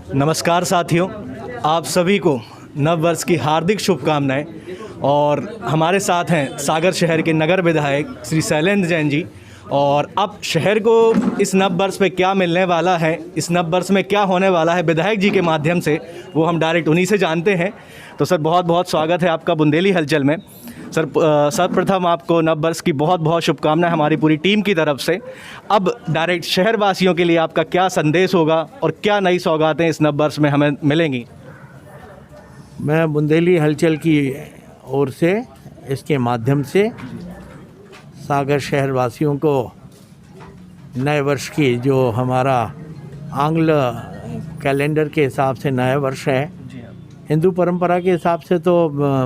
नमस्कार साथियों, आप सभी को नव वर्ष की हार्दिक शुभकामनाएं। और हमारे साथ हैं सागर शहर के नगर विधायक श्री शैलेंद्र जैन जी। और अब शहर को इस नव वर्ष में क्या मिलने वाला है, इस नव वर्ष में क्या होने वाला है विधायक जी के माध्यम से, वो हम डायरेक्ट उन्हीं से जानते हैं। तो सर, बहुत बहुत स्वागत है आपका बुंदेली हलचल में। सर, सर्वप्रथम आपको नव वर्ष की बहुत बहुत शुभकामनाएं हमारी पूरी टीम की तरफ से। अब डायरेक्ट शहरवासियों के लिए आपका क्या संदेश होगा और क्या नई सौगातें इस नव वर्ष में हमें मिलेंगी? मैं बुंदेली हलचल की ओर से इसके माध्यम से सागर शहरवासियों को नए वर्ष की, जो हमारा आंग्ल कैलेंडर के हिसाब से नया वर्ष है, हिंदू परंपरा के हिसाब से तो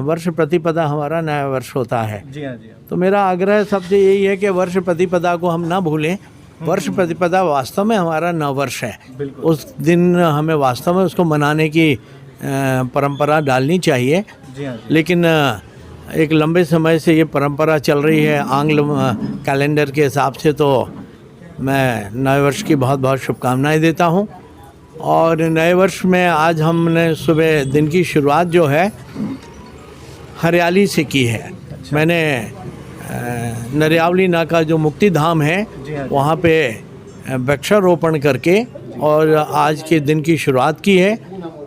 वर्ष प्रतिपदा हमारा नया वर्ष होता है। जी हाँ, जी हाँ। तो मेरा आग्रह सबसे यही है कि वर्ष प्रतिपदा को हम ना भूलें। वर्ष प्रतिपदा वास्तव में हमारा नव वर्ष है। उस दिन हमें वास्तव में उसको मनाने की परंपरा डालनी चाहिए। जी हाँ, जी। लेकिन एक लंबे समय से ये परंपरा चल रही है आंग्ल कैलेंडर के हिसाब से, तो मैं नए वर्ष की बहुत बहुत शुभकामनाएं देता हूँ। और नए वर्ष में आज हमने सुबह दिन की शुरुआत जो है हरियाली से की है। मैंने नरियावली नाका जो मुक्ति धाम है वहाँ पे वृक्षारोपण करके और आज के दिन की शुरुआत की है।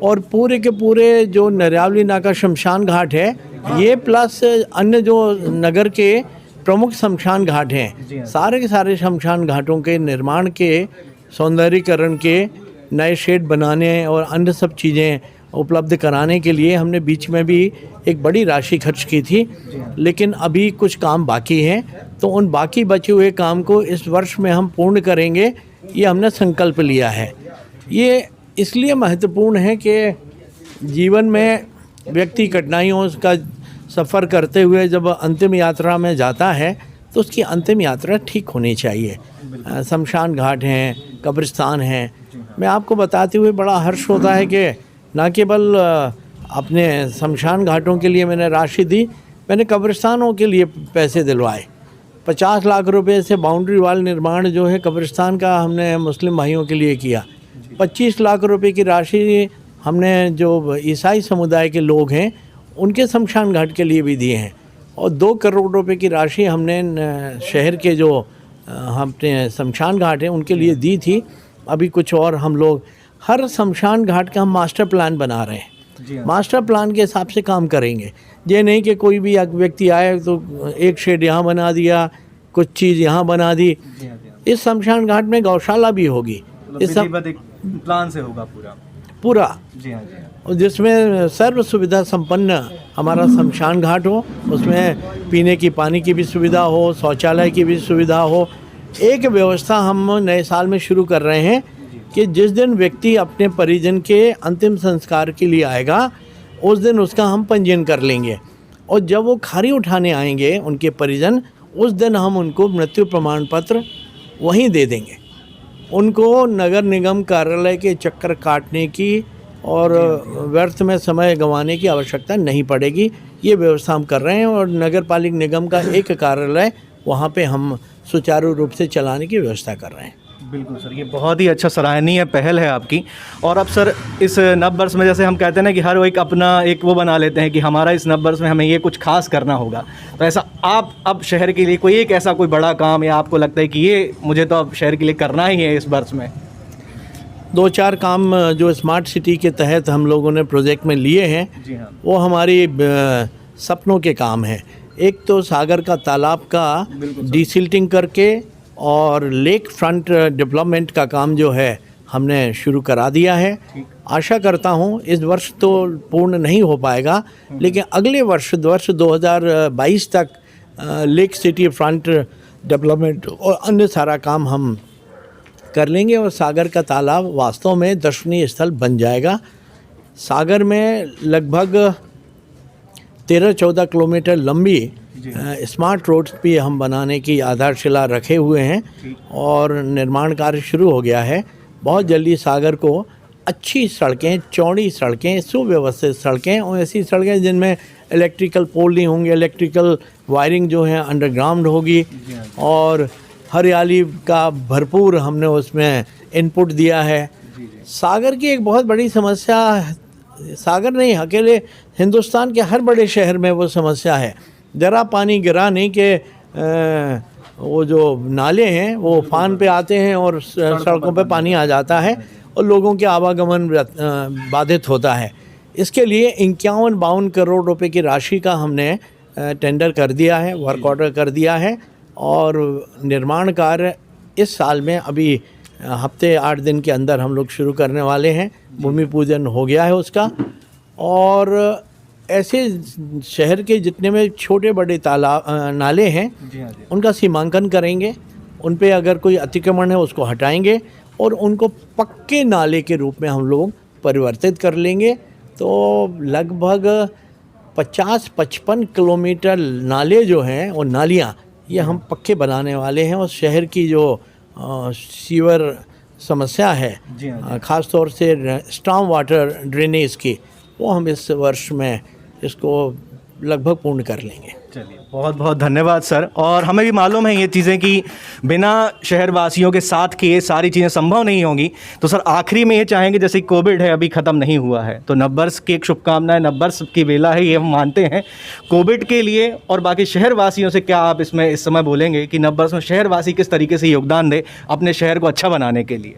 और पूरे के पूरे जो नरियावली नाका शमशान घाट है, ये प्लस अन्य जो नगर के प्रमुख शमशान घाट हैं, सारे के सारे शमशान घाटों के निर्माण के, सौंदर्यीकरण के, नए शेड बनाने और अन्य सब चीज़ें उपलब्ध कराने के लिए हमने बीच में भी एक बड़ी राशि खर्च की थी। लेकिन अभी कुछ काम बाकी हैं, तो उन बाकी बचे हुए काम को इस वर्ष में हम पूर्ण करेंगे, ये हमने संकल्प लिया है। ये इसलिए महत्वपूर्ण है कि जीवन में व्यक्ति कठिनाइयों का सफ़र करते हुए जब अंतिम यात्रा में जाता है तो उसकी अंतिम यात्रा ठीक होनी चाहिए। शमशान घाट हैं, कब्रिस्तान हैं। मैं आपको बताते हुए बड़ा हर्ष होता है कि न केवल अपने शमशान घाटों के लिए मैंने राशि दी, मैंने कब्रिस्तानों के लिए पैसे दिलवाए। 50 लाख रुपए से बाउंड्री वाल निर्माण जो है कब्रिस्तान का हमने मुस्लिम भाइयों के लिए किया। 25 लाख रुपए की राशि हमने जो ईसाई समुदाय के लोग हैं उनके शमशान घाट के लिए भी दिए हैं। और 2 करोड़ रुपए की राशि हमने शहर के जो अपने शमशान घाट हैं उनके लिए दी थी। अभी कुछ और हम लोग हर शमशान घाट का हम मास्टर प्लान बना रहे हैं। मास्टर प्लान के हिसाब से काम करेंगे। ये नहीं कि कोई भी व्यक्ति आए तो एक शेड यहाँ बना दिया, कुछ चीज़ यहाँ बना दी। इस शमशान घाट में गौशाला भी होगी। इस सब प्लान से होगा पूरा। जी हाँ, और जिसमें सर्व सुविधा संपन्न हमारा शमशान घाट हो, उसमें पीने की पानी की भी सुविधा हो, शौचालय की भी सुविधा हो। एक व्यवस्था हम नए साल में शुरू कर रहे हैं कि जिस दिन व्यक्ति अपने परिजन के अंतिम संस्कार के लिए आएगा उस दिन उसका हम पंजीयन कर लेंगे। और जब वो खारी उठाने आएंगे उनके परिजन, उस दिन हम उनको मृत्यु प्रमाण पत्र वहीं दे देंगे। उनको नगर निगम कार्यालय के चक्कर काटने की और व्यर्थ में समय गंवाने की आवश्यकता नहीं पड़ेगी। ये व्यवस्था हम कर रहे हैं और नगर पालिका निगम का एक कार्यालय वहाँ पे हम सुचारू रूप से चलाने की व्यवस्था कर रहे हैं। बिल्कुल सर, ये बहुत ही अच्छा सराहनीय पहल है आपकी। और अब सर, इस नव वर्ष में जैसे हम कहते हैं ना कि हर एक अपना एक वो बना लेते हैं कि हमारा इस नव वर्ष में हमें ये कुछ खास करना होगा, तो ऐसा आप अब शहर के लिए कोई एक ऐसा कोई बड़ा काम या आपको लगता है कि ये मुझे तो अब शहर के लिए करना ही है इस वर्ष में? 2-4 काम जो स्मार्ट सिटी के तहत हम लोगों ने प्रोजेक्ट में लिए हैं। जी हाँ। वो हमारी सपनों के काम हैं। एक तो सागर का तालाब का डिसिल्टिंग करके और लेक फ्रंट डेवलपमेंट का काम जो है हमने शुरू करा दिया है। आशा करता हूँ इस वर्ष तो पूर्ण नहीं हो पाएगा, लेकिन अगले वर्ष 2022 तक लेक सिटी फ्रंट डेवलपमेंट और अन्य सारा काम हम कर लेंगे और सागर का तालाब वास्तव में दर्शनीय स्थल बन जाएगा। सागर में लगभग 13-14 किलोमीटर लंबी स्मार्ट रोड्स भी हम बनाने की आधारशिला रखे हुए हैं और निर्माण कार्य शुरू हो गया है। बहुत जल्दी सागर को अच्छी सड़कें, चौड़ी सड़कें, सुव्यवस्थित सड़कें और ऐसी सड़कें जिनमें इलेक्ट्रिकल पोल नहीं होंगे, इलेक्ट्रिकल वायरिंग जो है अंडरग्राउंड होगी और हरियाली का भरपूर हमने उसमें इनपुट दिया है। सागर की एक बहुत बड़ी समस्या, सागर नहीं अकेले हिंदुस्तान के हर बड़े शहर में वो समस्या है। ज़रा पानी गिरा नहीं कि वो जो नाले हैं वो उफान पे आते हैं और सड़कों पे पानी आ जाता है और लोगों के आवागमन बाधित होता है। इसके लिए 51-52 करोड़ रुपए की राशि का हमने टेंडर कर दिया है, वर्क ऑर्डर कर दिया है और निर्माण कार्य इस साल में अभी हफ्ते 8 दिन के अंदर हम लोग शुरू करने वाले हैं। भूमि पूजन हो गया है उसका। और ऐसे शहर के जितने में छोटे बड़े तालाब नाले हैं उनका सीमांकन करेंगे, उन पे अगर कोई अतिक्रमण है उसको हटाएंगे और उनको पक्के नाले के रूप में हम लोग परिवर्तित कर लेंगे। तो लगभग 50-55 किलोमीटर नाले जो हैं और नालियाँ ये हम पक्के बनाने वाले हैं। और शहर की जो सीवर समस्या है, ख़ास तौर से स्टॉर्म वाटर ड्रेनेज की, वो हम इस वर्ष में इसको लगभग पूर्ण कर लेंगे। चलिए, बहुत बहुत धन्यवाद सर। और हमें भी मालूम है ये चीज़ें कि बिना शहरवासियों के साथ किए सारी चीज़ें संभव नहीं होंगी। तो सर आखिरी में ये चाहेंगे, जैसे कोविड है अभी ख़त्म नहीं हुआ है, तो नववर्ष की एक शुभकामनाएं, नववर्ष की बेला है ये हम मानते हैं। कोविड के लिए और बाकी शहरवासियों से क्या आप इसमें इस समय बोलेंगे कि नववर्ष में शहरवासी किस तरीके से योगदान दे अपने शहर को अच्छा बनाने के लिए?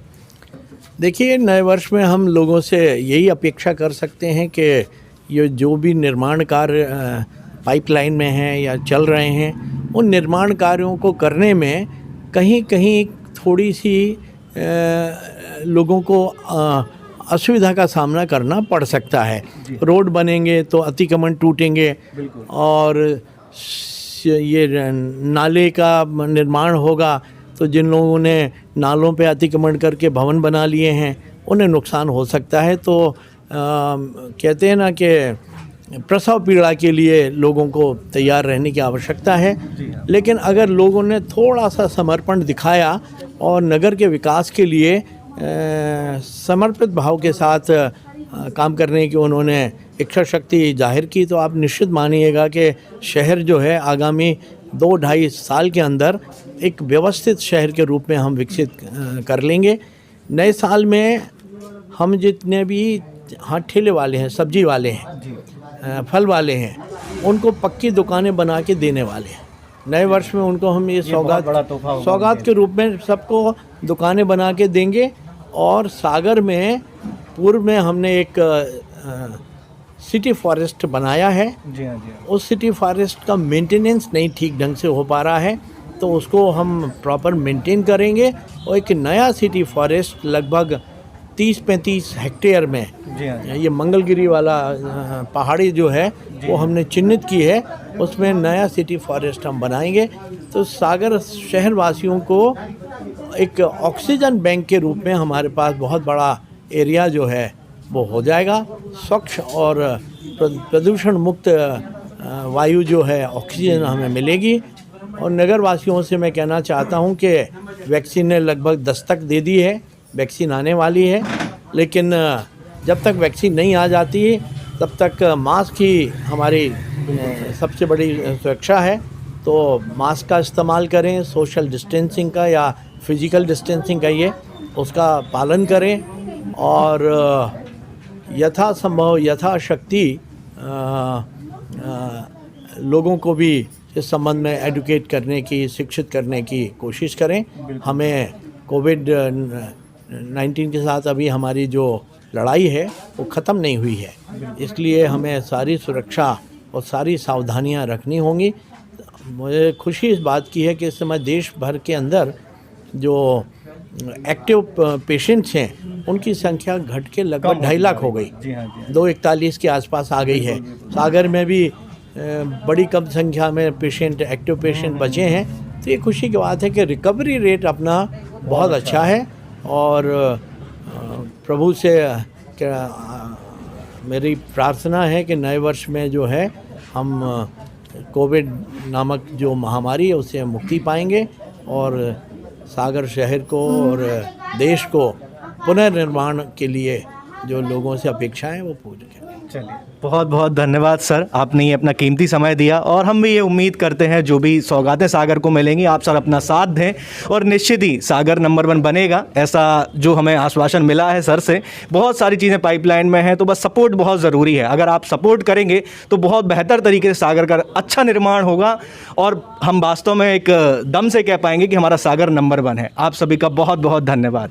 देखिए, नए वर्ष में हम लोगों से यही अपेक्षा कर सकते हैं कि ये जो भी निर्माण कार्य पाइपलाइन में हैं या चल रहे हैं, उन निर्माण कार्यों को करने में कहीं कहीं थोड़ी सी लोगों को असुविधा का सामना करना पड़ सकता है। रोड बनेंगे तो अतिक्रमण टूटेंगे और ये नाले का निर्माण होगा तो जिन लोगों ने नालों पे अतिक्रमण करके भवन बना लिए हैं उन्हें नुकसान हो सकता है। तो कहते हैं ना कि प्रसव पीड़ा के लिए लोगों को तैयार रहने की आवश्यकता है। लेकिन अगर लोगों ने थोड़ा सा समर्पण दिखाया और नगर के विकास के लिए समर्पित भाव के साथ काम करने की उन्होंने इच्छा शक्ति जाहिर की, तो आप निश्चित मानिएगा कि शहर जो है आगामी 2-2.5 साल के अंदर एक व्यवस्थित शहर के रूप में हम विकसित कर लेंगे। नए साल में हम जितने भी ठेले वाले हैं, सब्जी वाले हैं, फल वाले हैं, उनको पक्की दुकानें बना के देने वाले हैं। नए वर्ष में उनको हम ये सौगात के रूप में सबको दुकानें बना के देंगे। और सागर में पूर्व में हमने एक सिटी फॉरेस्ट बनाया है। उस सिटी फॉरेस्ट का मेंटेनेंस नहीं ठीक ढंग से हो पा रहा है, तो उसको हम प्रॉपर मेंटेन करेंगे और एक नया सिटी फॉरेस्ट लगभग 30-35 हेक्टेयर में, ये मंगलगिरी वाला पहाड़ी जो है वो हमने चिन्हित की है, उसमें नया सिटी फॉरेस्ट हम बनाएंगे। तो सागर शहर वासियों को एक ऑक्सीजन बैंक के रूप में हमारे पास बहुत बड़ा एरिया जो है वो हो जाएगा। स्वच्छ और प्रदूषण मुक्त वायु जो है, ऑक्सीजन हमें मिलेगी। और नगर वासियों से मैं कहना चाहता हूँ कि वैक्सीन ने लगभग दस्तक दे दी है, वैक्सीन आने वाली है, लेकिन जब तक वैक्सीन नहीं आ जाती तब तक मास्क ही हमारी सबसे बड़ी सुरक्षा है। तो मास्क का इस्तेमाल करें, सोशल डिस्टेंसिंग का या फिजिकल डिस्टेंसिंग का ये उसका पालन करें और यथासंभव यथाशक्ति लोगों को भी इस संबंध में एडुकेट करने की, शिक्षित करने की कोशिश करें। हमें कोविड-19 के साथ अभी हमारी जो लड़ाई है वो ख़त्म नहीं हुई है, इसलिए हमें सारी सुरक्षा और सारी सावधानियां रखनी होंगी। मुझे खुशी इस बात की है कि इस समय देश भर के अंदर जो एक्टिव पेशेंट्स हैं उनकी संख्या घट के लगभग 2.5 लाख हो गई, 241 के आसपास आ गई है। सागर में भी बड़ी कम संख्या में पेशेंट, एक्टिव पेशेंट बचे हैं। तो ये खुशी की बात है कि रिकवरी रेट अपना बहुत अच्छा है। और प्रभु से मेरी प्रार्थना है कि नए वर्ष में जो है हम कोविड नामक जो महामारी है उससे मुक्ति पाएंगे और सागर शहर को और देश को पुनर्निर्माण के लिए जो लोगों से अपेक्षाएं वो पूरी करें। चलिए, बहुत बहुत धन्यवाद सर, आपने ये अपना कीमती समय दिया और हम भी ये उम्मीद करते हैं जो भी सौगातें सागर को मिलेंगी आप सर अपना साथ दें और निश्चित ही सागर नंबर 1 बनेगा, ऐसा जो हमें आश्वासन मिला है सर से। बहुत सारी चीज़ें पाइपलाइन में हैं, तो बस सपोर्ट बहुत ज़रूरी है। अगर आप सपोर्ट करेंगे तो बहुत बेहतर तरीके से सागर का अच्छा निर्माण होगा और हम वास्तव में एक दम से कह पाएंगे कि हमारा सागर नंबर 1 है। आप सभी का बहुत बहुत धन्यवाद।